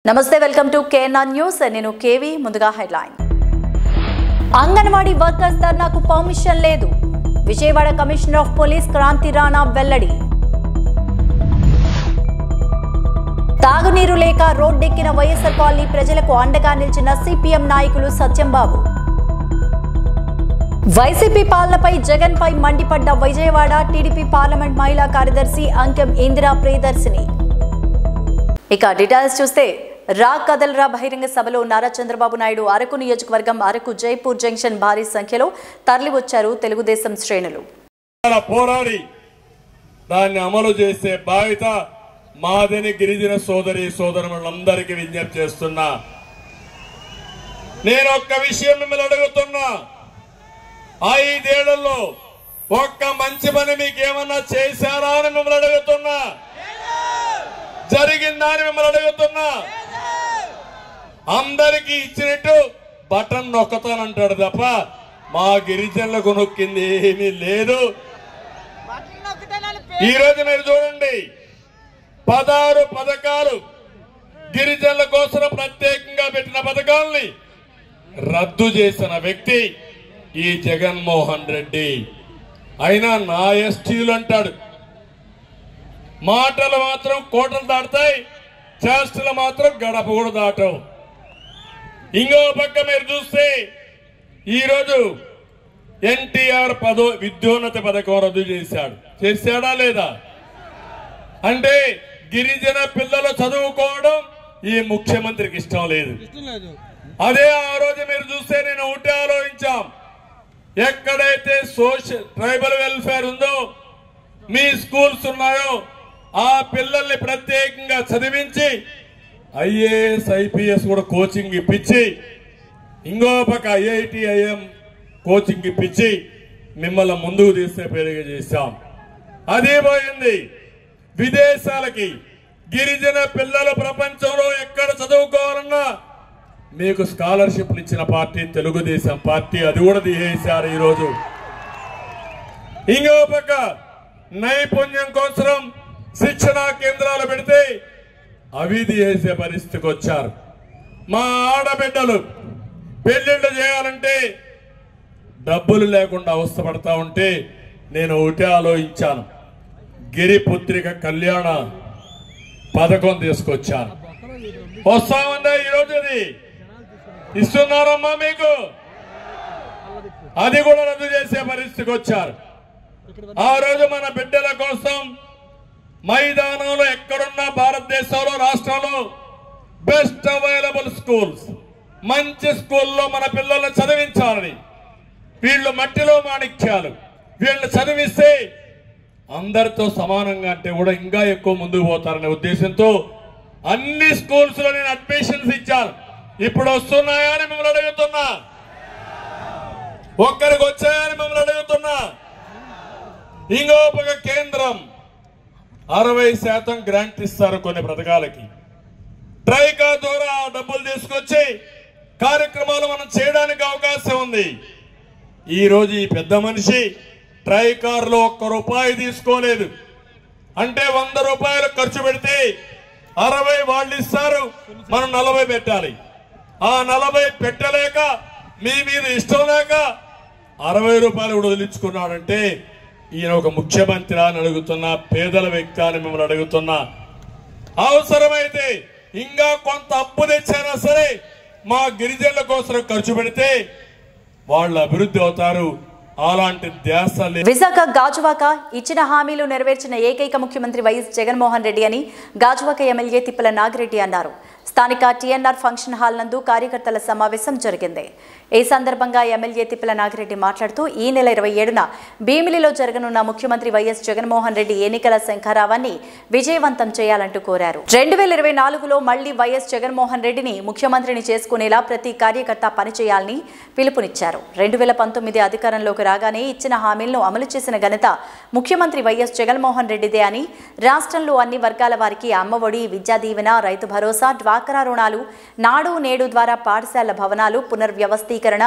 నమస్తే welcome to KNR news నేను కేవి ముందుగా హెడ్లైన్ అంగన్వాడీ వర్కర్స్ ధర్నాకు పర్మిషన్ లేదు Vijayawada commissioner of police Kranthi Rana వెల్లడి తాగునీరు లేక రోడ్డెక్కిన వైఎస్ఆర్ కాలనీ ప్రజలకు అండగా నిలిచిన సిపిఎం నాయకులు సత్యంబాబు వైసీపీ పాలనపై జగన్ పై మండిపడ్డ విజయవాడ టీడీపీ పార్లమెంట్ మహిళా కార్యదర్శి అంకెం ఇందిరా ప్రియదర్శిని ఇక డీటెయిల్స్ చూస్తే రా కదల్రా బహిరంగ సభలో నారా చంద్రబాబు నాయుడు అరకు నియోజకవర్గం అరకు జైపూర్ జంక్షన్ భారీ సంఖ్యలో తరలివచ్చారు తెలుగుదేశం శ్రేణులు పోరాడి దాన్ని అమలు చేసే బాధ్యత మాదని గిరిజన సోదరి సోదరులందరికీ విజ్ఞప్తి చేస్తున్నా. నేను ఒక్క విషయం మిమ్మల్ని అడుగుతున్నా, 5 ఏళ్లలో ఒక్క మంచి పని మీకేమన్నా చేశారా అని మిమ్మల్ని అడుగుతున్నా, జరిగిందా అని మిమ్మల్ని అడుగుతున్నా. అందరికీ ఇచ్చినట్టు బటన్ నొక్కతానంటాడు తప్ప మా గిరిజనులకు నొక్కింది ఏమీ లేదు. ఈ రోజు మీరు చూడండి, 16 పథకాలు గిరిజనుల కోసం ప్రత్యేకంగా పెట్టిన పథకాలని రద్దు చేసిన వ్యక్తి ఈ జగన్మోహన్ రెడ్డి. అయినా నా ఎస్టీలు అంటాడు. మాటలు మాత్రం కోటలు దాటుతాయి, చేష్టలు మాత్రం గడప కూడా దాటవు. ఇంకో పక్క మీరు చూస్తే ఈరోజు ఎన్టీఆర్ విద్యోన్నతి పథకం రద్దు చేశాడా లేదా? అంటే గిరిజన పిల్లలు చదువుకోవడం ఈ ముఖ్యమంత్రికి ఇష్టం లేదు. అదే ఆ రోజు మీరు చూస్తే నేను ఒకటే ఆలోచించాం, ఎక్కడైతే ట్రైబల్ వెల్ఫేర్ ఉందో, మీ స్కూల్స్ ఉన్నాయో ఆ పిల్లల్ని ప్రత్యేకంగా చదివించి ఐఏఎస్ ఐపీఎస్ కూడా కోచింగ్ ఇప్పించి, ఇంకో పక్క ఐఐటి ఐఎం కోచింగ్ ఇప్పించి మిమ్మల్ని ముందుకు తీసే పేరుగా చేశాం. అదే పోయింది విదేశాలకి. గిరిజన పిల్లలు ప్రపంచంలో ఎక్కడ చదువుకోవాలన్నా మీకు స్కాలర్షిప్లు ఇచ్చిన పార్టీ తెలుగుదేశం పార్టీ, అది కూడా తీసేశారు ఈరోజు. ఇంకో పక్క నైపుణ్యం కోసం శిక్షణా కేంద్రాలు పెడితే అవి తీసే పరిస్థితికి వచ్చారు. మా ఆడబిడ్డలు పెళ్లిళ్ళు చేయాలంటే డబ్బులు లేకుండా అవస్థపడతా ఉంటే నేను ఒకటే ఆలోచించాను, గిరిపుత్రిక కళ్యాణ పథకం తీసుకొచ్చాను. వస్తామందా ఈరోజు? అది ఇస్తున్నారమ్మా మీకు, అది కూడా రద్దు చేసే పరిస్థితికి వచ్చారు. ఆ రోజు మన బిడ్డల కోసం మైదానంలో ఎక్కడున్నా భారతదేశంలో రాష్ట్రంలో బెస్ట్ అవైలబుల్ స్కూల్స్, మంచి స్కూల్లో మన పిల్లల్ని చదివించాలని, వీళ్ళు మట్టిలో మాణిక్యాలు, వీళ్ళని చదివిస్తే అందరితో సమానంగా అంటే కూడా ఇంకా ఎక్కువ ముందుకు పోతారనే ఉద్దేశంతో అన్ని స్కూల్స్ లో నేను అడ్మిషన్స్ ఇచ్చాను. ఇప్పుడు వస్తున్నాయా అని మిమ్మల్ని అడుగుతున్నా, ఒక్కరికి వచ్చాయని మిమ్మల్ని అడుగుతున్నా. ఇంకో పక్క కేంద్రం 60% గ్రాంట్ ఇస్తారు కొన్ని పథకాలకి. ట్రైకా ద్వారా డబ్బులు తీసుకొచ్చి కార్యక్రమాలు మనం చేయడానికి అవకాశం ఉంది. ఈ రోజు ఈ పెద్ద మనిషి ట్రైకార్లో ₹1 తీసుకోలేదు. అంటే 100 రూపాయలు ఖర్చు పెడితే 60 వాళ్ళు ఇస్తారు, మనం 40 పెట్టాలి. ఆ 40 పెట్టలేక మీ మీద ఇష్టం లేక 60 రూపాయలు కూడా వదిలించుకున్నాడంటే ఈయన ఒక ముఖ్యమంత్రి అని అడుగుతున్నా, పేదల వ్యక్తి అని మిమ్మల్ని అడుగుతున్నా. అవసరమైతే ఇంకా కొంత అప్పు తెచ్చారా సరే మా గిరిజనుల కోసం ఖర్చు పెడితే వాళ్ళు అభివృద్ధి అవుతారు. అలాంటి ధ్యాస లేదు. విశాఖ గాజువాక ఇచ్చిన హామీలు నెరవేర్చిన ఏకైక ముఖ్యమంత్రి వైఎస్ జగన్మోహన్ రెడ్డి అని గాజువాక ఎమ్మెల్యే తిప్పల నాగిరెడ్డి అన్నారు. స్థానిక టీఎన్ఆర్ ఫంక్షన్ హాల్ నందు కార్యకర్తల సమావేశం జరిగింది. ఈ సందర్భంగా ఎమ్మెల్యే తిప్పల నాగిరెడ్డి మాట్లాడుతూ ఈ నెల 27న భీమిలిలో జరగనున్న ముఖ్యమంత్రి వైఎస్ జగన్మోహన్ రెడ్డి ఎన్నికల శంఖారావాన్ని విజయవంతం చేయాలంటూ కోరారు. 2024లో మళ్లీ వైఎస్ జగన్మోహన్ రెడ్డిని ముఖ్యమంత్రిని చేసుకునేలా ప్రతి కార్యకర్త పనిచేయాలని పిలుపునిచ్చారు. 2019 అధికారంలోకి రాగానే ఇచ్చిన హామీలను అమలు చేసిన ఘనత ముఖ్యమంత్రి వైఎస్ జగన్మోహన్ రెడ్డిదే అని, రాష్ట్రంలో అన్ని వర్గాల వారికి అమ్మఒడి, విద్యా దీవెన, రైతు భరోసా, డ్వాక్రా రుణాలు, నాడు నేడు ద్వారా పాఠశాల భవనాలు పునర్వ్యవస్థీకరణ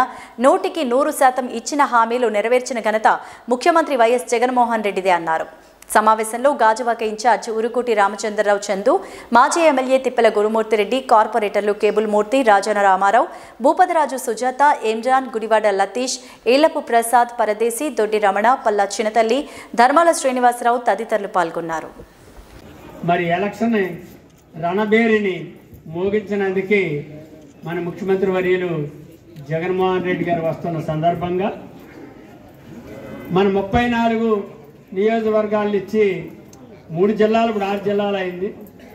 100% ఇచ్చిన హామీలు నెరవేర్చిన ఘనత ముఖ్యమంత్రి వైఎస్ జగన్మోహన్ రెడ్డిదే అన్నారు. సమావేశంలో గాజువాక ఇన్ఛార్జ్ ఉరుకుటి రామచంద్రరావు చందు, మాజీ ఎమ్మెల్యే తిప్పల గురుమూర్తిరెడ్డి, కార్పొరేటర్లు కేబుల్ మూర్తి, రాజన రామారావు, భూపతిరాజు సుజాత, ఇమ్రాన్, గుడివాడ లతీష్, ఏలపు ప్రసాద్, పరదేశి, దొడ్డి రమణ, పల్లా చినతల్లి, ధర్మాల శ్రీనివాసరావు తదితరులు పాల్గొన్నారు. మరి ఎలక్షన్ రణబేరిని మోగించినందుకే మన ముఖ్యమంత్రి వర్యులు జగన్మోహన్ రెడ్డి గారు వస్తున్న సందర్భంగా మన 34 నియోజకవర్గాలు ఇచ్చి 3 జిల్లాలు ఇప్పుడు 6 జిల్లాలు అయింది.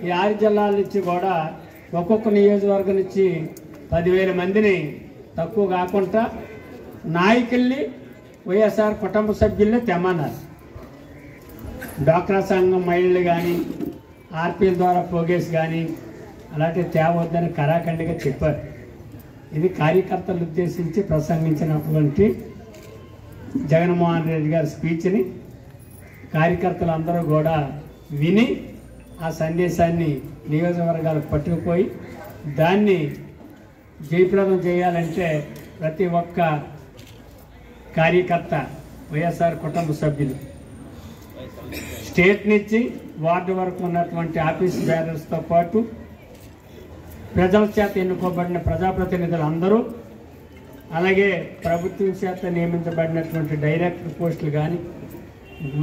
ఈ 6 జిల్లాల నుంచి కూడా ఒక్కొక్క నియోజకవర్గం నుంచి 10,000 మందిని తక్కువ కాకుండా నాయకుల్ని వైఎస్ఆర్ కుటుంబ సభ్యుల్ని తెమ్మన్నారు. డ్వాక్రా సంఘం మహిళలు కానీ ఆర్పీల ద్వారా ప్రోగేస్ కానీ అలాంటివి తేవద్దని కరాఖండిగా చెప్పారు. ఇది కార్యకర్తలు ఉద్దేశించి ప్రసంగించినటువంటి జగన్మోహన్ రెడ్డి గారి స్పీచ్ని కార్యకర్తలందరూ కూడా విని ఆ సందేశాన్ని నియోజకవర్గాలకు పట్టుకుపోయి దాన్ని జయప్రదం చేయాలంటే ప్రతి ఒక్క కార్యకర్త వైఎస్ఆర్ కుటుంబ సభ్యులు స్టేట్ నుంచి వార్డు వరకు ఉన్నటువంటి ఆఫీస్ బేరర్స్తో పాటు ప్రజల చేత ఎన్నుకోబడిన ప్రజాప్రతినిధులు అందరూ, అలాగే ప్రభుత్వం చేత నియమించబడినటువంటి డైరెక్టర్ పోస్టులు కానీ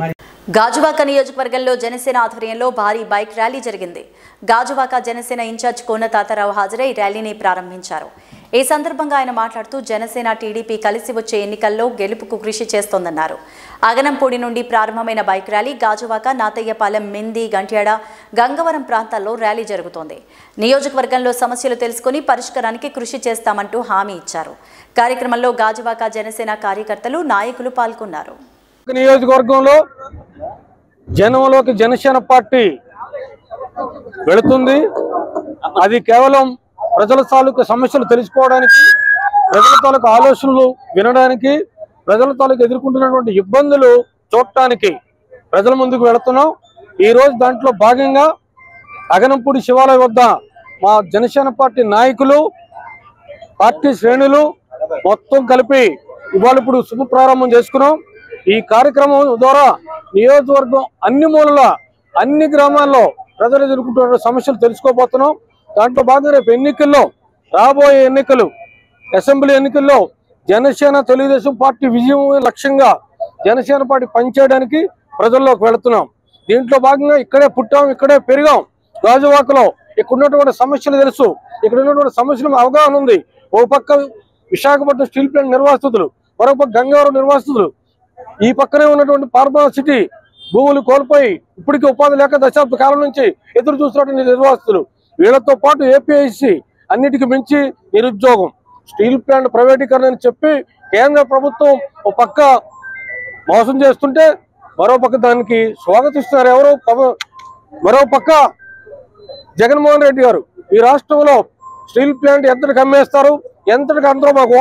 మరి గాజువాక నియోజకవర్గంలో జనసేన ఆధ్వర్యంలో భారీ బైక్ ర్యాలీ జరిగింది. గాజువాక జనసేన ఇన్ఛార్జ్ కోన తాతారావు హాజరై ర్యాలీని ప్రారంభించారు. ఈ సందర్భంగా ఆయన మాట్లాడుతూ జనసేన టీడీపీ కలిసి వచ్చే ఎన్నికల్లో గెలుపుకు కృషి చేస్తోందన్నారు. అగనంపూడి నుండి ప్రారంభమైన బైక్ ర్యాలీ గాజువాక, నాతయ్యపాలెం, మింది, గంట్యాడ, గంగవరం ప్రాంతాల్లో ర్యాలీ జరుగుతోంది. నియోజకవర్గంలో సమస్యలు తెలుసుకుని పరిష్కారానికి కృషి చేస్తామంటూ హామీ ఇచ్చారు. కార్యక్రమంలో గాజువాక జనసేన కార్యకర్తలు, నాయకులు పాల్గొన్నారు. నియోజకవర్గంలో జనంలోకి జనసేన పార్టీ వెళుతుంది. అది కేవలం ప్రజల తాలూకు సమస్యలు తెలుసుకోవడానికి, ప్రజల తాలూకు ఆలోచనలు వినడానికి, ప్రజల తాలూకు ఎదుర్కొంటున్నటువంటి ఇబ్బందులు చూడటానికి ప్రజల ముందుకు వెళుతున్నాం. ఈరోజు దాంట్లో భాగంగా అగనంపూడి శివాలయం వద్ద మా జనసేన పార్టీ నాయకులు, పార్టీ శ్రేణులు మొత్తం కలిపి ఇవాళ ఇప్పుడు శుభ ప్రారంభం చేసుకున్నాం. ఈ కార్యక్రమం ద్వారా నియోజకవర్గం అన్ని మూలల, అన్ని గ్రామాల్లో ప్రజలు ఎదుర్కొంటున్న సమస్యలు తెలుసుకోబోతున్నాం. దాంట్లో భాగంగా రేపు ఎన్నికల్లో, రాబోయే ఎన్నికలు, అసెంబ్లీ ఎన్నికల్లో జనసేన తెలుగుదేశం పార్టీ విజయం లక్ష్యంగా జనసేన పార్టీ పనిచేయడానికి ప్రజల్లోకి వెళుతున్నాం. దీంట్లో భాగంగా ఇక్కడే పుట్టాం, ఇక్కడే పెరిగాం. గాజువాకలో ఇక్కడ ఉన్నటువంటి సమస్యలు తెలుసు, ఇక్కడ ఉన్నటువంటి సమస్యల అవగాహన ఉంది. ఓ పక్క విశాఖపట్నం స్టీల్ ప్లాంట్ నిర్వాసితులు, మరో పక్క గంగవరం నిర్వాసితులు, ఈ పక్కనే ఉన్నటువంటి ఫార్మా సిటీ భూములు కోల్పోయి ఇప్పటికీ ఉపాధి లేక దశాబ్ద కాలం నుంచి ఎదురు చూస్తున్నటువంటి నిర్వాసితులు, వీళ్లతో పాటు ఏపీఐసి అన్నిటికీ మించి నిరుద్యోగం, స్టీల్ ప్లాంట్ ప్రైవేటీకరణ అని చెప్పి కేంద్ర ప్రభుత్వం ఒక పక్క మోసం చేస్తుంటే మరో పక్క దానికి స్వాగతిస్తున్నారు ఎవరు. మరో పక్క జగన్మోహన్ రెడ్డి గారు ఈ రాష్ట్రంలో స్టీల్ ప్లాంట్ ఎంతటికి అమ్మేస్తారు, ఎంతటికి అందరూ మాకు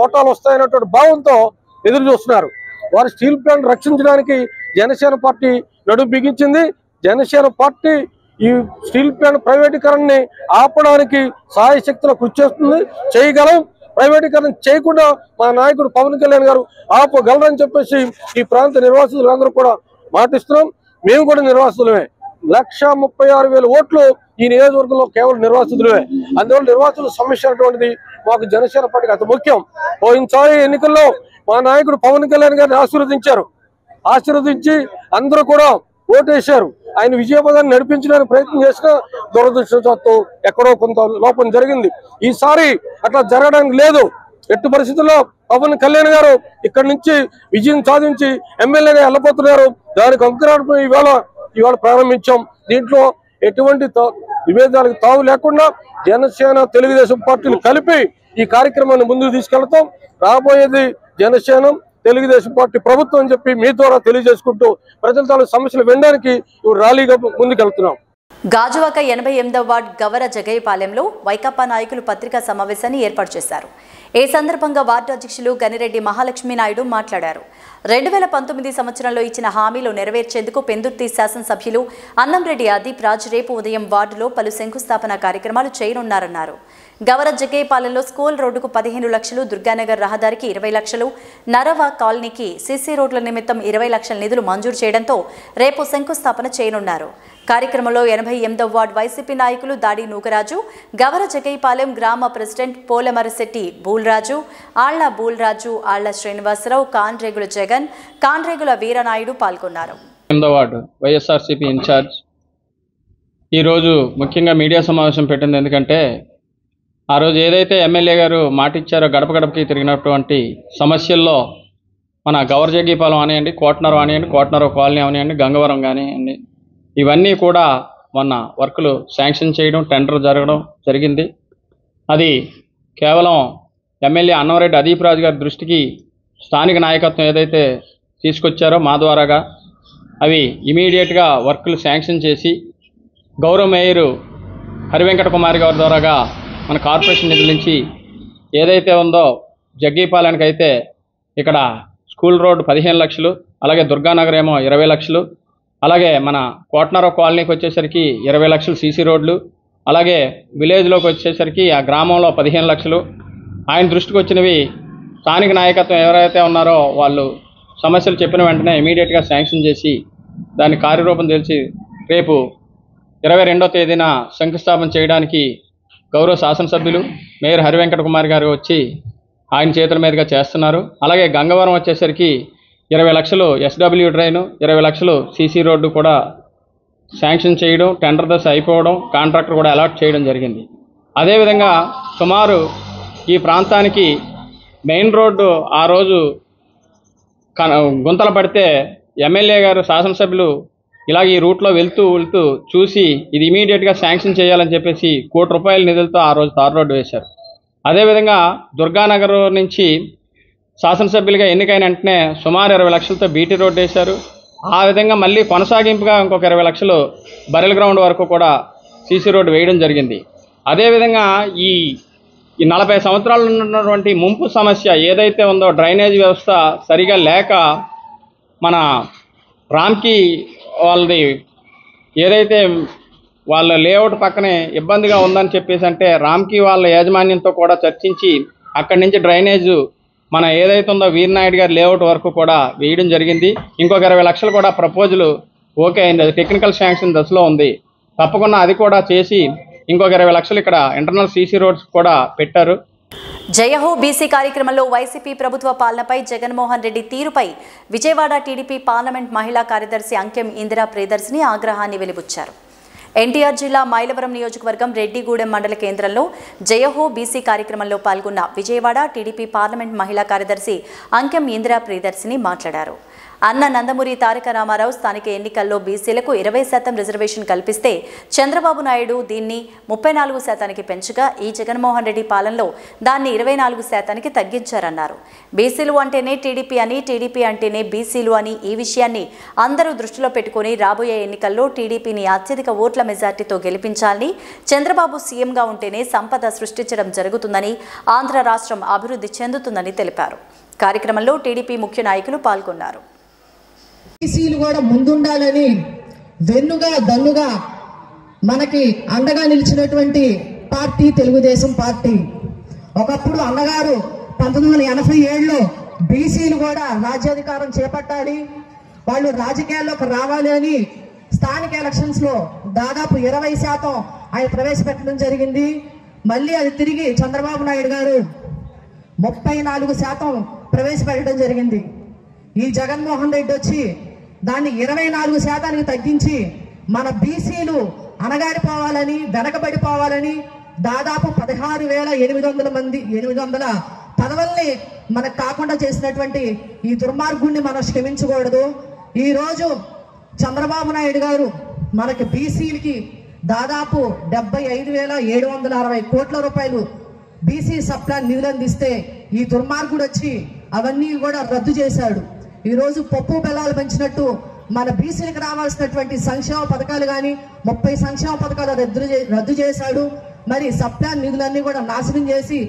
ఓటాలు వస్తాయనేటువంటి భావంతో ఎదురు చూస్తున్నారు. వారు స్టీల్ ప్లాంట్ రక్షించడానికి జనసేన పార్టీ నడుము బిగించింది. జనసేన పార్టీ ఈ స్టీల్ ప్లాంట్ ప్రైవేటీకరణని ఆపడానికి సాయశక్తిలో కృషి చేస్తుంది, చేయగలం. ప్రైవేటీకరణ చేయకుండా మా నాయకుడు పవన్ కళ్యాణ్ గారు ఆపగలరని చెప్పేసి ఈ ప్రాంత నిర్వాసితులందరూ కూడా మాటిస్తున్నాం. మేము కూడా నిర్వాసితులమే. 1,36,000 ఓట్లు ఈ నియోజకవర్గంలో కేవలం నిర్వాసితులే. అందువల్ల నిర్వాసితుల సమస్య అటువంటిది మాకు జనసేన పార్టీకి అతి ముఖ్యం. పోయినసారి ఎన్నికల్లో మా నాయకుడు పవన్ కళ్యాణ్ గారిని ఆశీర్వదించి అందరూ కూడా ఓటేశారు. ఆయన విజయపదాన్ని నడిపించడానికి ప్రయత్నం చేసిన దురదృష్టవశాత్తు ఎక్కడో కొంత లోపం జరిగింది. ఈసారి అట్లా జరగడానికి లేదు. ఎట్టి పరిస్థితుల్లో పవన్ కళ్యాణ్ గారు ఇక్కడి నుంచి విజయం సాధించి ఎమ్మెల్యేగా వెళ్ళబోతున్నారు. దానికి అంకురార్పణ ఇవాళ ప్రారంభించాం. దీంట్లో ఎటువంటి విభేదాలకు తావు లేకుండా జనసేన తెలుగుదేశం పార్టీలు కలిపి ఈ కార్యక్రమాన్ని ముందుకు తీసుకెళ్తాం. రాబోయేది జనసేన తెలుగుదేశం పార్టీ ప్రభుత్వం అని చెప్పి మీ ద్వారా తెలియజేసుకుంటూ ప్రజల తాలూకు సమస్యలు వినడానికి ర్యాలీగా ముందుకెళ్తున్నాం. గాజువాక 88వ వార్డ్ గవర జగయ్యపాలెంలో వైకాపా నాయకులు పత్రికా సమావేశాన్ని ఏర్పాటు చేశారు. ఈ సందర్భంగా వార్డు అధ్యక్షులు గనిరెడ్డి మహాలక్ష్మి నాయుడు మాట్లాడారు. 2019 సంవత్సరంలో ఇచ్చిన హామీలు నెరవేర్చేందుకు పెందుర్తి శాసనసభ్యులు అన్నంరెడ్డి అదీప్ రాజ్ రేపు ఉదయం వార్డులో పలు శంకుస్థాపన కార్యక్రమాలు చేయనున్నారన్నారు. గవర జగయ్యపాలెంలో స్కూల్ రోడ్డుకు 15 లక్షలు, దుర్గానగర్ రహదారికి 20 లక్షలు, నరవ కాలనీకి సీసీ రోడ్ల నిమిత్తం 20 లక్షల నిధులు మంజూరు చేయడంతో రేపు శంకుస్థాపన చేయనున్నారు. కార్యక్రమంలో 88వ వార్డు వైసీపీ నాయకులు దాడి నూకరాజు, గవర జగయ్యపాలెం గ్రామ ప్రెసిడెంట్ పోలమరశెట్టి బూల్రాజు, ఆళ్ల బూల్రాజు, ఆళ్ల శ్రీనివాసరావు, కాన్రేగుల జగన్, కాన్రేగుల వీరనాయుడు పాల్గొన్నారు. 8వ వార్డు వైఎస్ఆర్సీపీ ఇన్ఛార్జ్ ఈరోజు ముఖ్యంగా మీడియా సమావేశం పెట్టింది. ఎందుకంటే ఆ రోజు ఏదైతే ఎమ్మెల్యే గారు మాట ఇచ్చారో గడప గడపకి తిరిగినటువంటి సమస్యల్లో మన గవర జగయ్యపాలెం అనియండి, కోటనరం అనియండి, కోటనరం కాలనీ అవనియండి, గంగవరం కానివ్వండి, ఇవన్నీ కూడా మొన్న వర్కులు శాంక్షన్ చేయడం, టెండర్ జరగడం జరిగింది. అది కేవలం ఎమ్మెల్యే అన్నంరెడ్డి అదీప్ రాజు గారి దృష్టికి స్థానిక నాయకత్వం ఏదైతే తీసుకొచ్చారో మా ద్వారాగా అవి ఇమీడియట్గా వర్కులు శాంక్షన్ చేసి గౌరవ మేయరు హరివెంకట కుమారి గారి ద్వారాగా మన కార్పొరేషన్ నిధుల నుంచి ఏదైతే ఉందో జగ్గయ్యపాలెంకి అయితే ఇక్కడ స్కూల్ రోడ్ 15 లక్షలు, అలాగే దుర్గానగర్ ఏమో 20 లక్షలు, అలాగే మన కోటనరావు కాలనీకి వచ్చేసరికి 20 లక్షలు సీసీ రోడ్లు, అలాగే విలేజ్లోకి వచ్చేసరికి ఆ గ్రామంలో 15 లక్షలు. ఆయన దృష్టికి వచ్చినవి స్థానిక నాయకత్వం ఎవరైతే ఉన్నారో వాళ్ళు సమస్యలు చెప్పిన వెంటనే ఇమీడియట్గా శాంక్షన్ చేసి దాని కార్యరూపం తెలిసి రేపు 22వ తేదీన శంకుస్థాపన చేయడానికి గౌరవ శాసనసభ్యులు మేయర్ హరివెంకట కుమార్ గారు వచ్చి ఆయన చేతుల మీదుగా చేస్తున్నారు. అలాగే గంగవరం వచ్చేసరికి 20 లక్షలు ఎస్డబ్ల్యూ డ్రైను, 20 లక్షలు సీసీ రోడ్డు కూడా శాంక్షన్ చేయడం, టెండర్ దశ అయిపోవడం, కాంట్రాక్టర్ కూడా అలాట్ చేయడం జరిగింది. అదేవిధంగా సుమారు ఈ ప్రాంతానికి మెయిన్ రోడ్డు ఆ రోజు గుంతలు పడితే ఎమ్మెల్యే గారు శాసనసభ్యులు ఇలాగ ఈ రూట్లో వెళ్తూ చూసి ఇది ఇమీడియట్గా శాంక్షన్ చేయాలని చెప్పేసి ₹1 కోటి నిధులతో ఆ రోజు తార్ రోడ్డు వేశారు. అదేవిధంగా దుర్గానగర్ నుంచి శాసనసభ్యులుగా ఎన్నికైన వెంటనే సుమారు 20 లక్షలతో బీటీ రోడ్డు వేశారు. ఆ విధంగా మళ్ళీ కొనసాగింపుగా ఇంకొక 20 లక్షలు బరెల్ గ్రౌండ్ వరకు కూడా సీసీ రోడ్డు వేయడం జరిగింది. అదేవిధంగా ఈ 40 సంవత్సరాలు ఉన్నటువంటి ముంపు సమస్య ఏదైతే ఉందో డ్రైనేజ్ వ్యవస్థ సరిగా లేక మన రామ్కి వాళ్ళది ఏదైతే వాళ్ళ లేఅవుట్ పక్కనే ఇబ్బందిగా ఉందని చెప్పేసి అంటే రామ్కి వాళ్ళ యాజమాన్యంతో కూడా చర్చించి అక్కడి నుంచి డ్రైనేజ్ మన ఏదైతే ఉందో వీరనాయుడు గారి లేఅవుట్ వరకు కూడా వేయడం జరిగింది. ఇంకొక 20 లక్షలు కూడా ప్రపోజల్ ఓకే అయింది, అది టెక్నికల్ శాంక్షన్ దశలో ఉంది. తప్పకుండా అది కూడా చేసి ఇంకొక 20 లక్షలు ఇక్కడ ఇంటర్నల్ సీసీ రోడ్స్ కూడా పెట్టారు. జయహో బీసీ కార్యక్రమంలో వైసీపీ ప్రభుత్వ పాలనపై జగన్మోహన్ రెడ్డి తీరుపై విజయవాడ టీడీపీ పార్లమెంట్ మహిళా కార్యదర్శి అంకెం ఇందిరా ప్రియదర్శిని ఆగ్రహాన్ని వెలిబుచ్చారు. ఎన్టీఆర్ జిల్లా మైలవరం నియోజకవర్గం రెడ్డిగూడెం మండల కేంద్రంలో జయహో బీసీ కార్యక్రమంలో పాల్గొన్న విజయవాడ టీడీపీ పార్లమెంట్ మహిళా కార్యదర్శి అంకెం ఇందిరా ప్రియదర్శిని మాట్లాడారు. అన్న నందమూరి తారక రామారావు స్థానిక ఎన్నికల్లో బీసీలకు 20% రిజర్వేషన్ కల్పిస్తే చంద్రబాబు నాయుడు దీన్ని 34% పెంచగా ఈ జగన్మోహన్ రెడ్డి పాలనలో దాన్ని 24% తగ్గించారన్నారు. బీసీలు అంటేనే టీడీపీ అని, టీడీపీ అంటేనే బీసీలు అని ఈ విషయాన్ని అందరూ దృష్టిలో పెట్టుకుని రాబోయే ఎన్నికల్లో టీడీపీని అత్యధిక ఓట్ల మెజార్టీతో గెలిపించాలని, చంద్రబాబు సీఎంగా ఉంటేనే సంపద సృష్టించడం జరుగుతుందని, ఆంధ్ర రాష్ట్రం అభివృద్ధి చెందుతుందని తెలిపారు. కార్యక్రమంలో టీడీపీ ముఖ్య నాయకులు పాల్గొన్నారు. బీసీలు కూడా ముందుండాలని వెన్నుగా దన్నుగా మనకి అండగా నిలిచినటువంటి పార్టీ తెలుగుదేశం పార్టీ. ఒకప్పుడు అన్నగారు 1987లో బీసీలు కూడా రాజ్యాధికారం చేపట్టాలి, వాళ్ళు రాజకీయాల్లోకి రావాలి అని స్థానిక ఎలక్షన్స్ లో దాదాపు 20% ఆయన ప్రవేశపెట్టడం జరిగింది. మళ్ళీ అది తిరిగి చంద్రబాబు నాయుడు గారు 34% ప్రవేశపెట్టడం జరిగింది. ఈ జగన్మోహన్ రెడ్డి వచ్చి దాన్ని 24% తగ్గించి మన బీసీలు అణగారిపోవాలని, వెనకబడిపోవాలని దాదాపు 16,800 పదవుల్ని మనకు కాకుండా చేసినటువంటి ఈ దుర్మార్గుణ్ణి మనం క్షమించకూడదు. ఈ రోజు చంద్రబాబు నాయుడు గారు మనకి బీసీలకి దాదాపు 75,760 కోట్ల రూపాయలు బీసీ సప్లాన్ నిధులు అందిస్తే ఈ దుర్మార్గుడు వచ్చి అవన్నీ కూడా రద్దు చేశాడు. ఈరోజు పప్పు బెల్లాలు పెంచినట్టు మన బీసీలకు రావాల్సినటువంటి సంక్షేమ పథకాలు కానీ 30 సంక్షేమ పథకాలు రద్దు చేశాడు. మరి సప్లాన్ నిధులన్నీ కూడా నాశనం చేసి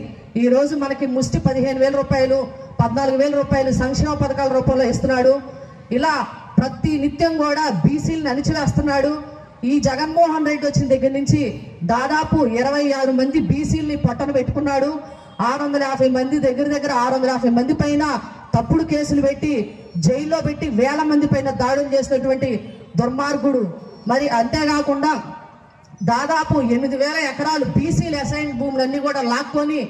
ఈ రోజు మనకి ముష్టి 15,000 రూపాయలు 14,000 రూపాయలు సంక్షేమ పథకాల రూపంలో ఇస్తున్నాడు. ఇలా ప్రతి నిత్యం కూడా బీసీలను అణిచివేస్తున్నాడు. ఈ జగన్మోహన్ రెడ్డి వచ్చిన దగ్గర నుంచి దాదాపు 26 మంది బీసీలని పొట్టన పెట్టుకున్నాడు. 650 మంది దగ్గర 650 మంది పైన తప్పుడు కేసులు పెట్టి జైల్లో పెట్టి వేల మంది పైన దాడులు చేసినటువంటి దుర్మార్గుడు. మరి అంతేకాకుండా దాదాపు 8,000 ఎకరాలు బీసీల అసైన్ భూములన్నీ కూడా లాక్కొని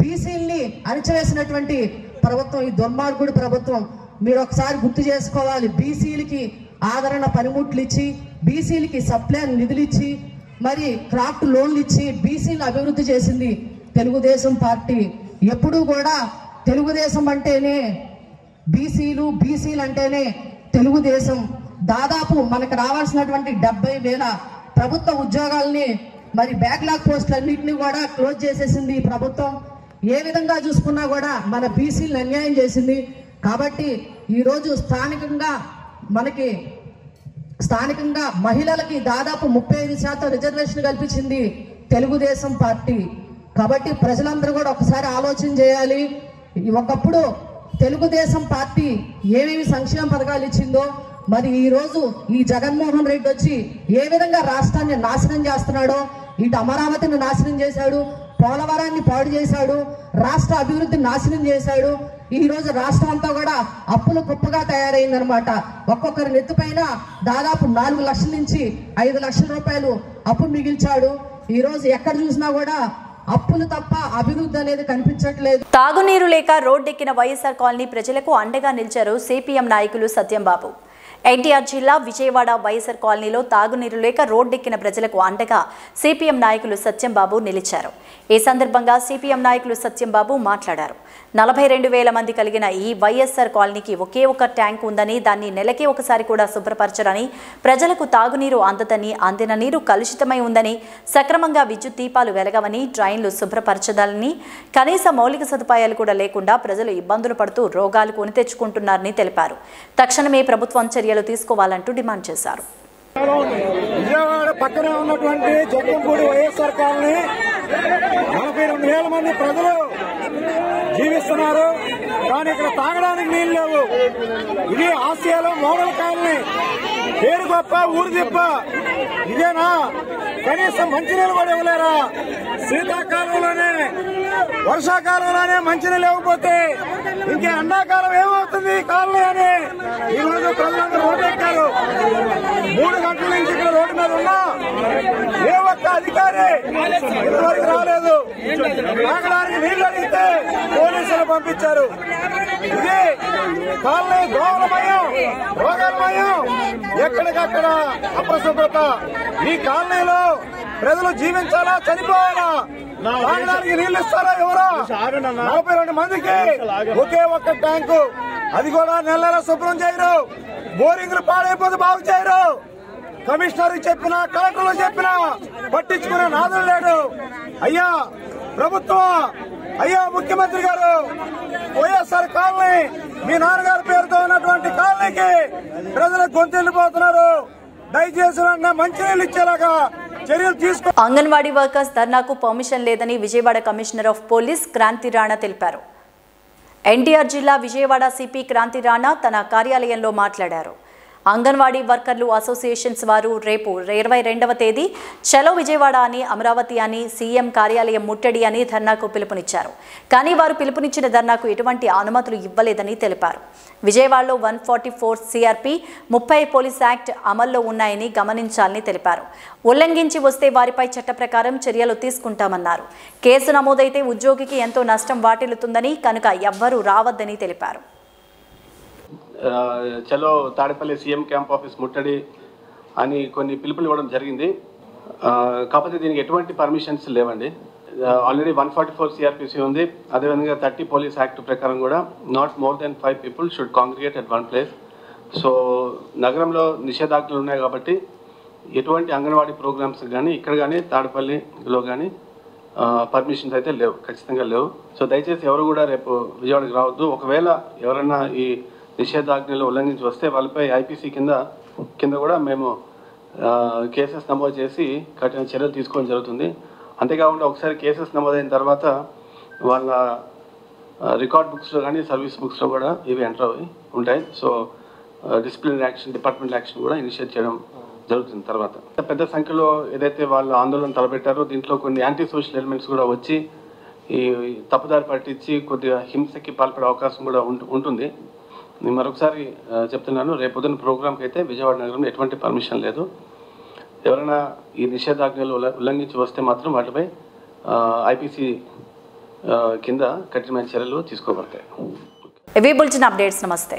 బీసీల్ని అణచివేసినటువంటి ప్రభుత్వం ఈ దుర్మార్గుడు ప్రభుత్వం. మీరు ఒకసారి గుర్తు చేసుకోవాలి. బీసీలకి ఆదరణ పనిముట్లు ఇచ్చి, బీసీలకి సప్లాన్ నిధులు ఇచ్చి, మరి క్రాఫ్ట్ లోన్లు ఇచ్చి బీసీలు అభివృద్ధి చేసింది తెలుగుదేశం పార్టీ. ఎప్పుడూ కూడా తెలుగుదేశం అంటేనే బీసీలు అంటేనే తెలుగుదేశం. దాదాపు మనకు రావాల్సినటువంటి 70,000 ప్రభుత్వ ఉద్యోగాల్ని మరి బ్యాక్లాగ్ పోస్టులన్నింటినీ కూడా క్లోజ్ చేసేసింది ఈ ప్రభుత్వం. ఏ విధంగా చూసుకున్నా కూడా మన బీసీలను అన్యాయం చేసింది. కాబట్టి ఈరోజు స్థానికంగా మహిళలకి దాదాపు 35% రిజర్వేషన్ కల్పించింది తెలుగుదేశం పార్టీ. కాబట్టి ప్రజలందరూ కూడా ఒకసారి ఆలోచన చేయాలి. ఒకప్పుడు తెలుగుదేశం పార్టీ ఏమేమి సంక్షేమ పథకాలు ఇచ్చిందో మరి ఈ రోజు ఈ జగన్మోహన్ రెడ్డి వచ్చి ఏ విధంగా రాష్ట్రాన్ని నాశనం చేస్తున్నాడో, ఇటు అమరావతిని నాశనం చేశాడు, పోలవరాన్ని పాడు చేశాడు, రాష్ట్ర అభివృద్ధిని నాశనం చేశాడు. ఈ రోజు రాష్ట్రం అంతా కూడా అప్పుల కుప్పగా తయారైందనమాట. ఒక్కొక్కరి నెత్తిపైన దాదాపు 4 లక్షల నుంచి 5 లక్షల రూపాయలు అప్పు మిగిల్చాడు. ఈ రోజు ఎక్కడ చూసినా కూడా అప్పులు తప్ప అభివృద్ధి అనేది కనిపించట్లేదు. తాగునీరు లేక రోడ్డెక్కిన వైఎస్ఆర్ కాలనీ ప్రజలకు అండగా నిలిచారు సిపిఎం నాయకులు సత్యంబాబు. ఎన్టీఆర్ జిల్లా విజయవాడ వైఎస్ఆర్ కాలనీలో తాగునీరు లేక రోడ్డెక్కిన ప్రజలకు అండగా సిపిఎం నాయకులు సత్యంబాబు నిలిచారు. ఈ సందర్భంగా సిపిఎం నాయకులు సత్యంబాబు మాట్లాడారు. 42,000 మంది కలిగిన ఈ వైఎస్ఆర్ కాలనీకి ఒకే ఒక ట్యాంక్ ఉందని, దాన్ని నెలకి ఒకసారి కూడా శుభ్రపరచరని, ప్రజలకు తాగునీరు అందదని, అందిన నీరు కలుషితమై ఉందని, సక్రమంగా విద్యుత్ దీపాలు వెలగవని, డ్రైన్లు శుభ్రపరచదాలని, కనీస మౌలిక సదుపాయాలు కూడా లేకుండా ప్రజలు ఇబ్బందులు పడుతూ రోగాలు కొని తెచ్చుకుంటున్నారని తెలిపారు. తక్షణమే ప్రభుత్వం చర్యలు తీసుకోవాలంటూ డిమాండ్ చేశారు. విజయవాడ పక్కనే ఉన్నటువంటి జగ్గంపూడి వైఎస్ఆర్ కాలనీ 42,000 మంది ప్రజలు జీవిస్తున్నారు. కానీ ఇక్కడ తాగడానికి నీళ్లు లేవు. ఇది ఆసియాలో మోడల్ కాలనీ. పేరు గొప్ప ఊరు దిప్ప. ఇదేనా? కనీసం మంచినీళ్ళు కూడా ఇవ్వలేరా? శీతాకాలంలోనే వర్షాకాలంలోనే మంచినీళ్ళు ఇవ్వకపోతే ఇంకే ఎండాకాలం ఏమవుతుంది కాలనీ అని ఈ రోజు ప్రజలందరూ రోడ్డు ఎక్కారు. 3 గంటల నుంచి ఇక్కడ రోడ్డు మీద ఉన్నా ఏ ఒక్క అధికారి ఇంతవరకు రాలేదు. తాగడానికి నీళ్లు అడిగితే పోలీసులు పంపించారు. ఇది కాలనీ దోమలమయం, రోగాలమయం, ఎక్కడికక్కడ అప్రశుభ్రత. ఈ కాలనీలో ప్రజలు జీవించాలా చనిపోవాలా? తాగడానికి నీళ్లు ఇస్తారా ఎవరో? 42 మందికి ఒకే ఒక్క ట్యాంకు, అది కూడా నెల శుభ్రం చేయరు. బోరింగ్లు పాడైపోతే బాగు చేయరు. కమిషనర్ చెప్పినా కలెక్టర్లు చెప్పినా పట్టించుకునే నాదులు లేడు. అయ్యా ప్రభుత్వం, అయ్యా ముఖ్యమంత్రి గారు, వైఎస్ఆర్ కాలనీ మీ నాన్నగారి పేరుతో ఉన్నటువంటి కాలనీకి ప్రజలు గొంతెళ్లిపోతున్నారు. దయచేసి మంచినీళ్ళు ఇచ్చేలాగా చర్యలు తీసుకో. అంగన్వాడీ వర్కర్స్ ధర్నాకు పర్మిషన్ లేదని Vijayawada commissioner of police Kranthi Rana తెలిపారు. ఎన్టీఆర్ జిల్లా విజయవాడ సిపి క్రాంతి రాణా తన కార్యాలయంలో మాట్లాడారు. అంగన్వాడీ వర్కర్లు అసోసియేషన్స్ వారు రేపు 22వ తేదీ చలో విజయవాడ అని, అమరావతి అని, సీఎం కార్యాలయం ముట్టడి అని ధర్నాకు పిలుపునిచ్చారు. కానీ వారు పిలుపునిచ్చిన ధర్నాకు ఎటువంటి అనుమతులు ఇవ్వలేదని తెలిపారు. విజయవాడలో 144 సిఆర్పి 30 పోలీస్ యాక్ట్ అమల్లో ఉన్నాయని గమనించాలని తెలిపారు. ఉల్లంఘించి వస్తే వారిపై చట్ట ప్రకారం చర్యలు తీసుకుంటామన్నారు. కేసు నమోదైతే ఉద్యోగికి ఎంతో నష్టం వాటిల్లుతుందని, కనుక ఎవ్వరూ రావద్దని తెలిపారు. చలో తాడేపల్లి సీఎం క్యాంప్ ఆఫీస్ ముట్టడి అని కొన్ని పిలుపులు ఇవ్వడం జరిగింది. కాకపోతే దీనికి ఎటువంటి పర్మిషన్స్ లేవండి. ఆల్రెడీ 144 సిఆర్పిసి ఉంది. అదేవిధంగా 30 పోలీస్ యాక్ట్ ప్రకారం కూడా not more than 5 people should congregate at one place. So నగరంలో నిషేధాజ్ఞలు ఉన్నాయి కాబట్టి ఎటువంటి అంగన్వాడీ ప్రోగ్రామ్స్ కానీ ఇక్కడ కానీ తాడేపల్లిలో కానీ పర్మిషన్స్ అయితే లేవు, ఖచ్చితంగా లేవు. సో దయచేసి ఎవరు కూడా రేపు విజయవాడకి రావద్దు. ఒకవేళ ఎవరైనా ఈ నిషేధాజ్ఞలు ఉల్లంఘించి వస్తే వాళ్ళపై ఐపీసీ కింద కూడా మేము కేసెస్ నమోదు చేసి కఠిన చర్యలు తీసుకోవడం జరుగుతుంది. అంతేకాకుండా ఒకసారి కేసెస్ నమోదైన తర్వాత వాళ్ళ రికార్డ్ బుక్స్లో కానీ సర్వీస్ బుక్స్లో కూడా ఇవి ఎంటర్ అవి ఉంటాయి. So disciplinary action, departmental action కూడా ఇనిషియేట్ చేయడం జరుగుతుంది. తర్వాత పెద్ద సంఖ్యలో ఏదైతే వాళ్ళు ఆందోళన తలపెట్టారో దీంట్లో కొన్ని యాంటీ సోషల్ ఎలిమెంట్స్ కూడా వచ్చి ఈ తప్పుదారి పట్టించి కొద్దిగా హింసకి పాల్పడే అవకాశం కూడా ఉంటుంది. నేను మరొకసారి చెప్తున్నాను, రేపొద్దున ప్రోగ్రామ్కి అయితే విజయవాడ నగరంలో ఎటువంటి పర్మిషన్ లేదు. ఎవరైనా ఈ నిషేధాజ్ఞలు ఉల్లంఘించి వస్తే మాత్రం వాటిపై ఐపీసీ కింద కఠినమైన చర్యలు తీసుకోబడతాయి. Bulletin updates. నమస్తే.